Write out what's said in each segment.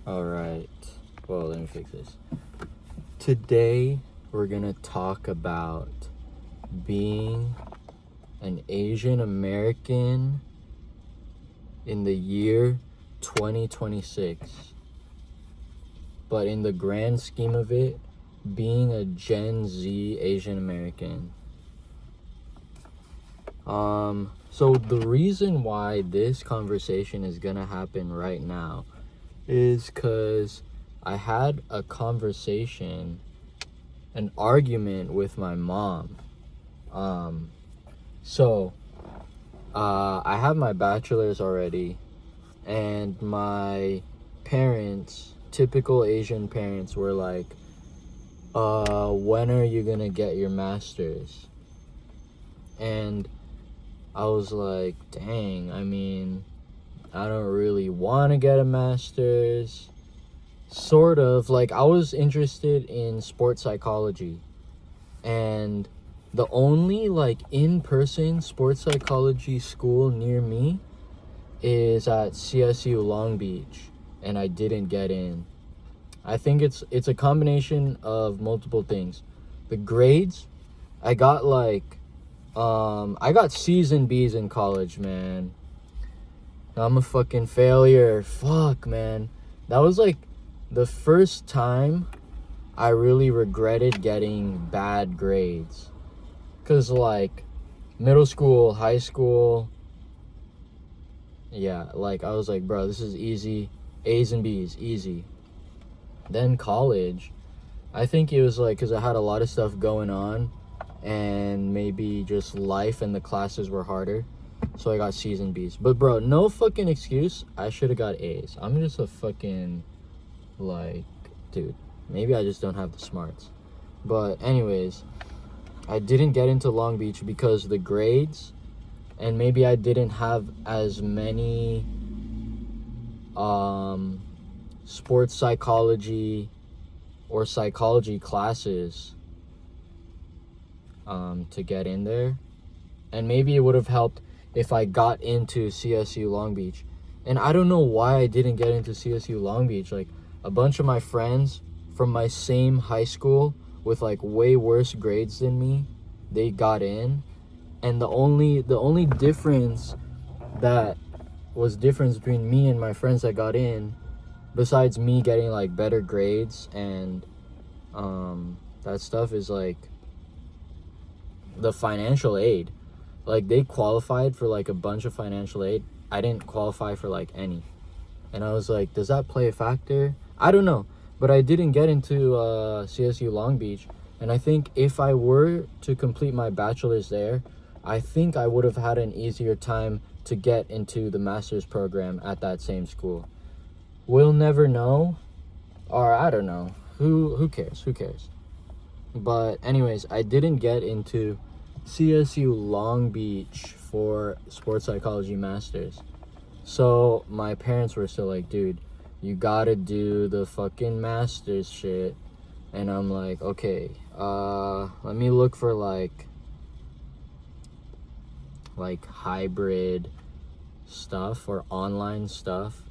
Alright, well, let me fix this. Today, we're gonna talk about being an Asian American in the year 2026. But in the grand scheme of it, being a Gen Z Asian American. So the reason why this conversation is gonna happen right now is because I had a conversation, an argument with my mom. I have my bachelor's already, and my parents, typical Asian parents, were like, when are you gonna get your master's? And I was like, dang, I mean, I don't really want to get a master's. Sort of, like, I was interested in sports psychology. And the only, like, in-person sports psychology school near me is at CSU Long Beach. And I didn't get in. I think it's a combination of multiple things. The grades, I got, I got C's and B's in college, man. I'm a fucking failure. Fuck, man. That was like the first time I really regretted getting bad grades. Cause like middle school, high school, yeah, like I was like, bro, this is easy. A's and B's, easy. Then college, I think it was like, cause I had a lot of stuff going on, and maybe just life and the classes were harder, so I got C's and B's. But bro, no fucking excuse, I should have got A's. I'm just a fucking, like, dude, maybe I just don't have the smarts. But anyways, I didn't get into Long Beach because the grades, and maybe I didn't have as many sports psychology or psychology classes to get in there. And maybe it would have helped if I got into CSU Long Beach. And I don't know why I didn't get into CSU Long Beach. Like, a bunch of my friends from my same high school with like way worse grades than me, they got in. And the only difference that was difference between me and my friends that got in, besides me getting like better grades and that stuff, is like the financial aid. Like, they qualified for like a bunch of financial aid. I didn't qualify for like any. And I was like, does that play a factor? I don't know. But I didn't get into CSU Long Beach. And I think if I were to complete my bachelor's there, I think I would have had an easier time to get into the master's program at that same school. We'll never know. Or I don't know. Who cares? But anyways, I didn't get into CSU Long Beach for sports psychology masters. So my parents were still like, dude, you gotta do the fucking masters shit. And I'm like, okay, let me look for like hybrid stuff or online stuff.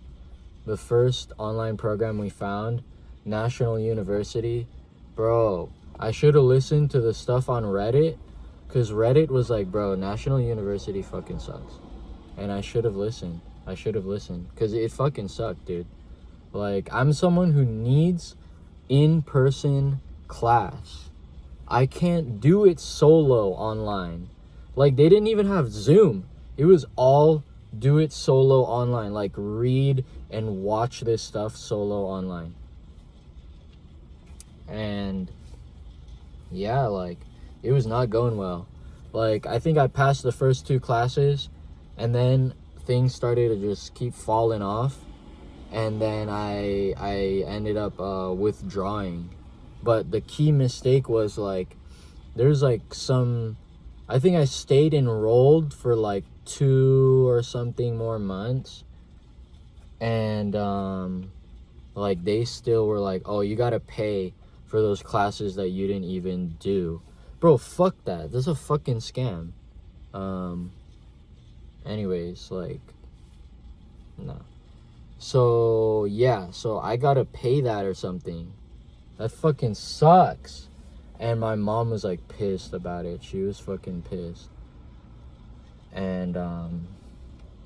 The first online program we found, National University. Bro, I should have listened to the stuff on Reddit, because Reddit was like, bro, National University fucking sucks. And I should have listened, because it fucking sucked, dude. Like, I'm someone who needs in-person class. I can't do it solo online. Like, they didn't even have Zoom. It was all do it solo online. Like, read and watch this stuff solo online. And yeah, like, it was not going well. Like, I think I passed the first 2 classes, and then things started to just keep falling off. And then I ended up withdrawing. But the key mistake was, like, there's like I think I stayed enrolled for like 2 or something more months. And like, they still were like, oh, you gotta pay for those classes that you didn't even do. Bro, fuck that. That's a fucking scam. Anyways, like, no. So yeah, so I gotta pay that or something. That fucking sucks. And my mom was like pissed about it. She was fucking pissed. And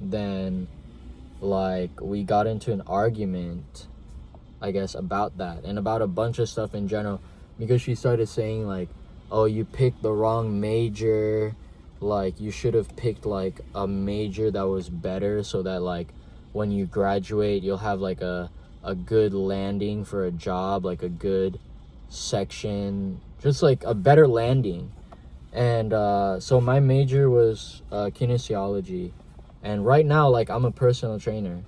then like we got into an argument, I guess, about that and about a bunch of stuff in general, because she started saying like, oh, you picked the wrong major, like you should have picked like a major that was better so that like when you graduate you'll have like a good landing for a job, like a good section, just like a better landing. And so my major was kinesiology, and right now like I'm a personal trainer,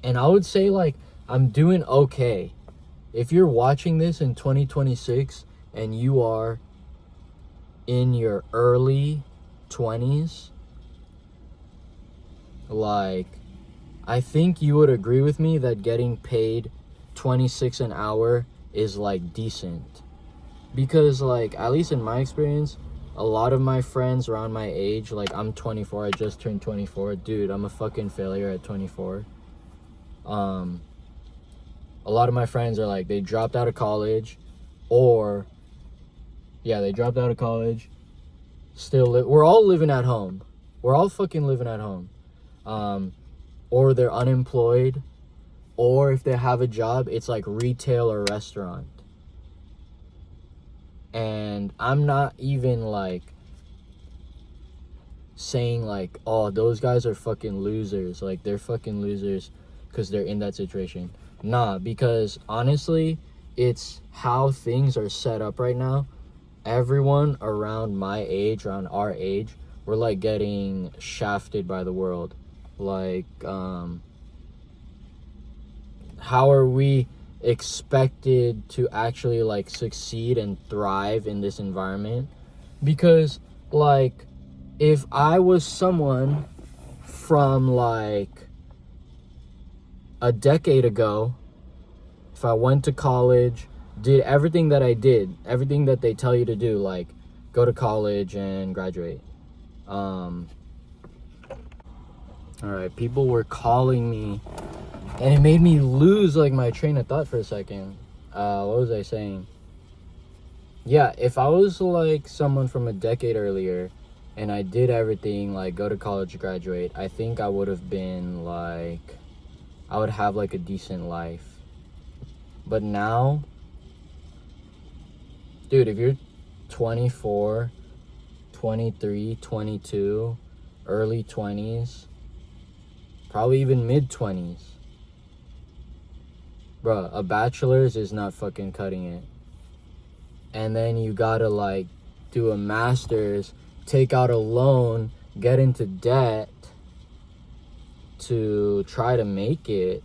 and I would say like I'm doing okay. If you're watching this in 2026 and you are in your early 20s, like I think you would agree with me that getting paid 26 an hour is like decent. Because like at least in my experience, a lot of my friends around my age, like I'm 24, I just turned 24. Dude, I'm a fucking failure at 24. A lot of my friends are like, they dropped out of college, or they dropped out of college, we're all living at home. We're all fucking living at home. Or they're unemployed, or if they have a job, it's like retail or restaurant. And I'm not even like saying like, oh, those guys are fucking losers, like they're fucking losers because they're in that situation. Nah, because honestly, it's how things are set up right now. Everyone around my age, around our age, we're like getting shafted by the world. Like, how are we expected to actually like succeed and thrive in this environment? Because like if I was someone from like a decade ago, if I went to college, did everything that I did, everything that they tell you to do, like go to college and graduate. All right, people were calling me, and it made me lose like my train of thought for a second. What was I saying? Yeah, if I was like someone from a decade earlier and I did everything, like go to college, graduate, I think I would have been like, I would have like a decent life. But now, dude, if you're 24, 23, 22, early 20s, probably even mid 20s, bruh, a bachelor's is not fucking cutting it. And then you gotta like do a master's, take out a loan, get into debt to try to make it,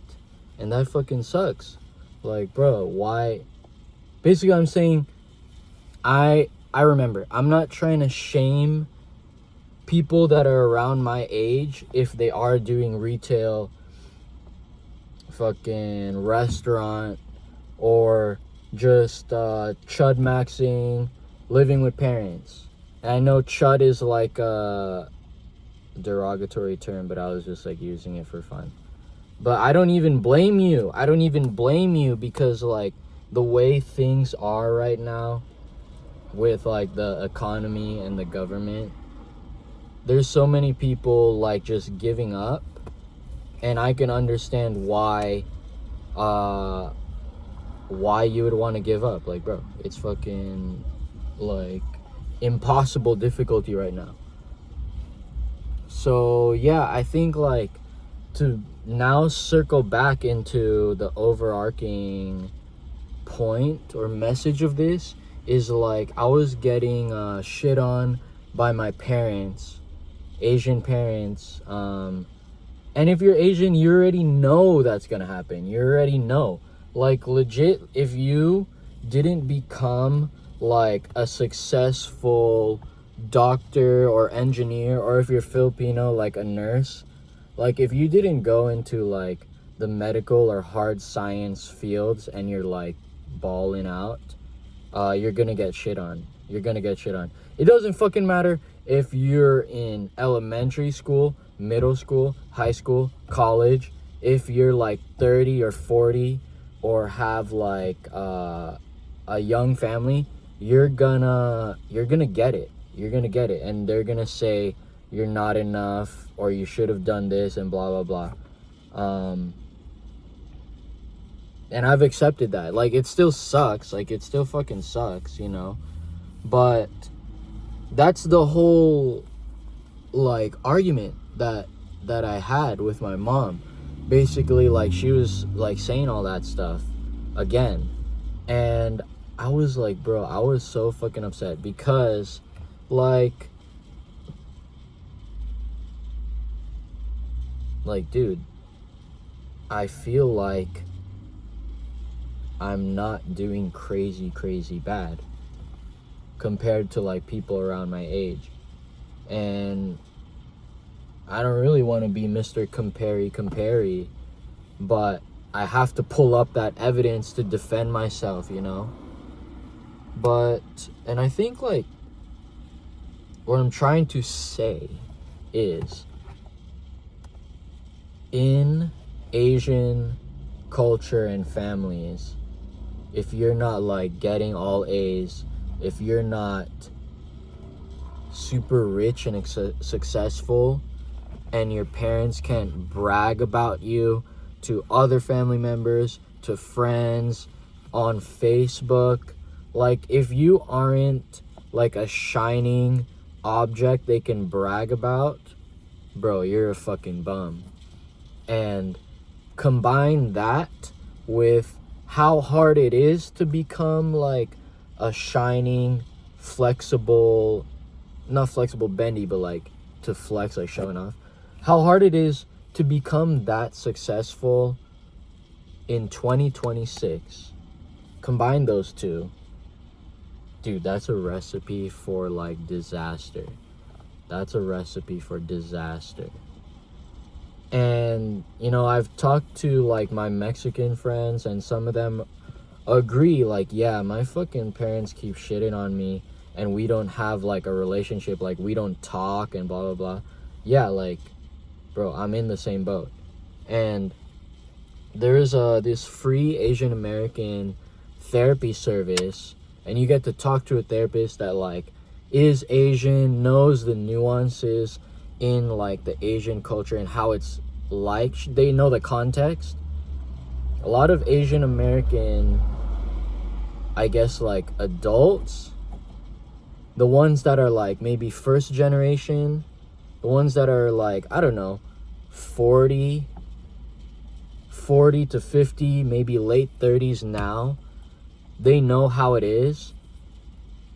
and that fucking sucks. Like, bro, why? Basically, I'm saying, I remember, I'm not trying to shame people that are around my age if they are doing retail, fucking restaurant, or just chud maxing, living with parents. And I know chud is like a derogatory term, but I was just like using it for fun. But I don't even blame you. I don't even blame you, because like the way things are right now with like the economy and the government, there's so many people like just giving up, and I can understand why you would want to give up. Like, bro, it's fucking like impossible difficulty right now. So yeah, I think like to now circle back into the overarching point or message of this is like, I was getting shit on by my parents, Asian parents, and if you're Asian, you already know that's gonna happen. You already know. Like, legit, if you didn't become like a successful doctor or engineer, or if you're Filipino, like a nurse, like if you didn't go into like the medical or hard science fields and you're like balling out, you're gonna get shit on. You're gonna get shit on. It doesn't fucking matter if you're in elementary school, middle school, high school, college. if you're like 30 or 40 or have like a young family, you're gonna get it. You're gonna get it, and they're gonna say you're not enough or you should have done this and blah blah blah. And I've accepted that. Like, it still sucks. Like, it still fucking sucks, you know. But that's the whole like argument that I had with my mom. Basically, like, she was like saying all that stuff again, and I was like, bro, I was so fucking upset because like dude, I feel like I'm not doing crazy bad compared to like people around my age. And I don't really want to be Mr. Compare, but I have to pull up that evidence to defend myself, you know? But, and I think like what I'm trying to say is, in Asian culture and families, if you're not like getting all A's, if you're not super rich and successful, and your parents can't brag about you to other family members, to friends, on Facebook, like if you aren't like a shining object they can brag about, bro, you're a fucking bum. And combine that with how hard it is to become like a shining, flexible, not flexible bendy, but like to flex, like showing off, how hard it is to become that successful in 2026. Combine those two, dude, that's a recipe for like disaster. That's a recipe for disaster. And you know, I've talked to like my Mexican friends, and some of them agree, like, yeah, my fucking parents keep shitting on me, and we don't have like a relationship, like we don't talk and blah blah blah. Yeah, like, bro, I'm in the same boat. And there's this free Asian American therapy service, and you get to talk to a therapist that like is Asian, knows the nuances in like the Asian culture and how it's like, they know the context. A lot of Asian American, I guess, like adults, the ones that are like maybe first generation, the ones that are like, I don't know, 40 to 50, maybe late 30s now, they know how it is.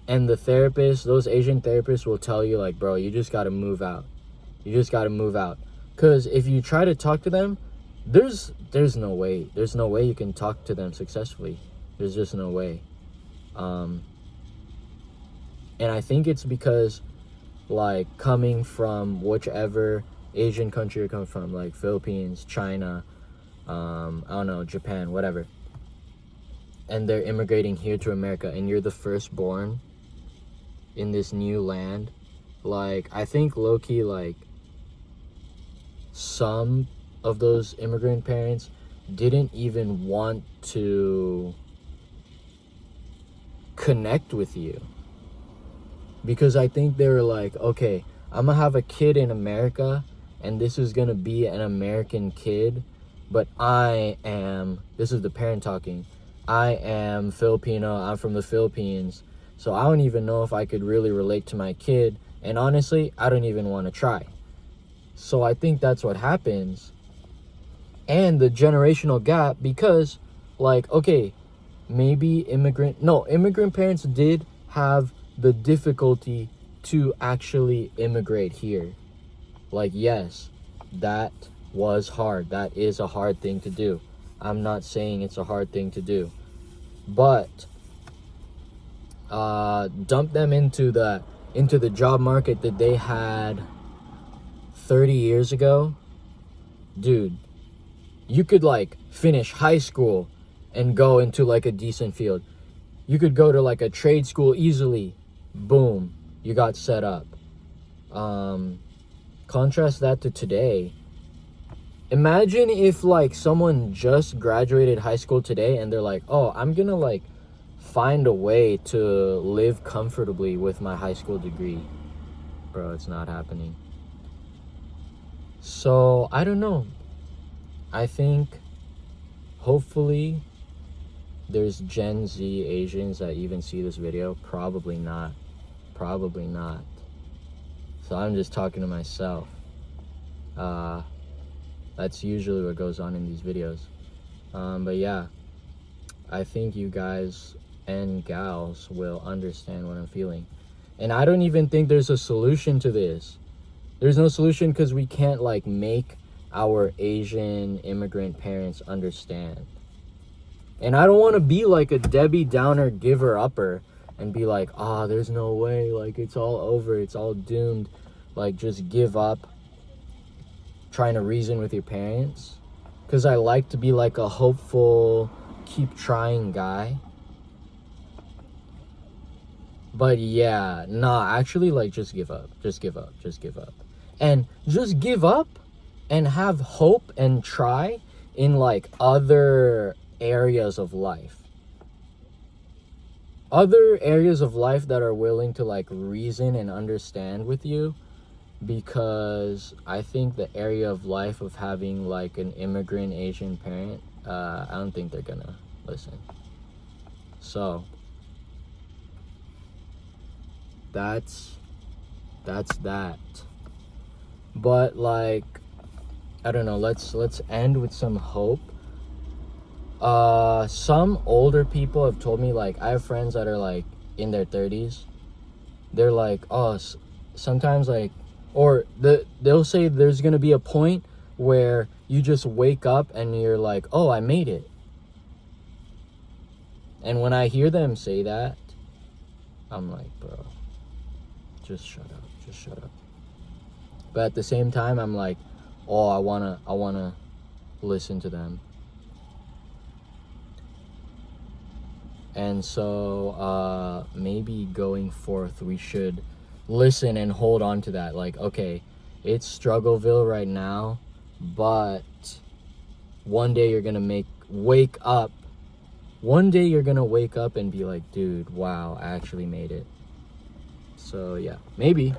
And the therapists, those Asian therapists will tell you like, bro, you just got to move out. You just got to move out. Because if you try to talk to them, there's no way. There's no way you can talk to them successfully. There's just no way. And I think it's because, like, coming from whichever Asian country you're coming from, like Philippines, China, I don't know, Japan, whatever, and they're immigrating here to America, and you're the firstborn in this new land, like, I think low-key, like, some of those immigrant parents didn't even want to connect with you, because I think they were like, okay, I'm gonna have a kid in America, and this is gonna be an American kid, but this is the parent talking, I am Filipino, I'm from the Philippines, so I don't even know if I could really relate to my kid, and honestly, I don't even want to try. So I think that's what happens. And the generational gap, because, like, okay, maybe immigrant parents did have the difficulty to actually immigrate here. Like, yes, that was hard. That is a hard thing to do. I'm not saying it's a hard thing to do. But dump them into the job market that they had 30 years ago. Dude, you could like finish high school and go into like a decent field. You could go to like a trade school easily. Boom, you got set up. Contrast that to today. imagine if like someone just graduated high school today and they're like, oh, I'm gonna like find a way to live comfortably with my high school degree. Bro, it's not happening. So I don't know. I think hopefully there's Gen Z Asians that even see this video. Probably not. Probably not. So I'm just talking to myself. That's usually what goes on in these videos. But yeah, I think you guys and gals will understand what I'm feeling. And I don't even think there's a solution to this. There's no solution because we can't like make our Asian immigrant parents understand. And I don't want to be like a Debbie Downer giver upper and be like, there's no way, like it's all over, it's all doomed, like just give up trying to reason with your parents. Because I like to be like a hopeful, keep trying guy. But yeah, actually, like just give up. Just give up. Just give up. And just give up and have hope and try in like other areas of life. Other areas of life that are willing to like reason and understand with you. Because I think the area of life of having like an immigrant Asian parent, I don't think they're gonna listen. So that's that. But like, I don't know, let's end with some hope. Some older people have told me, like, I have friends that are like in their 30s. They're like, sometimes like, or they'll say there's gonna be a point where you just wake up and you're like, oh, I made it. And when I hear them say that, I'm like, bro, just shut up. But at the same time, I'm like, oh, I wanna listen to them. And so maybe going forth, we should listen and hold on to that. Like, okay, it's Struggleville right now, but one day you're gonna wake up. One day you're gonna wake up and be like, dude, wow, I actually made it. So yeah, maybe.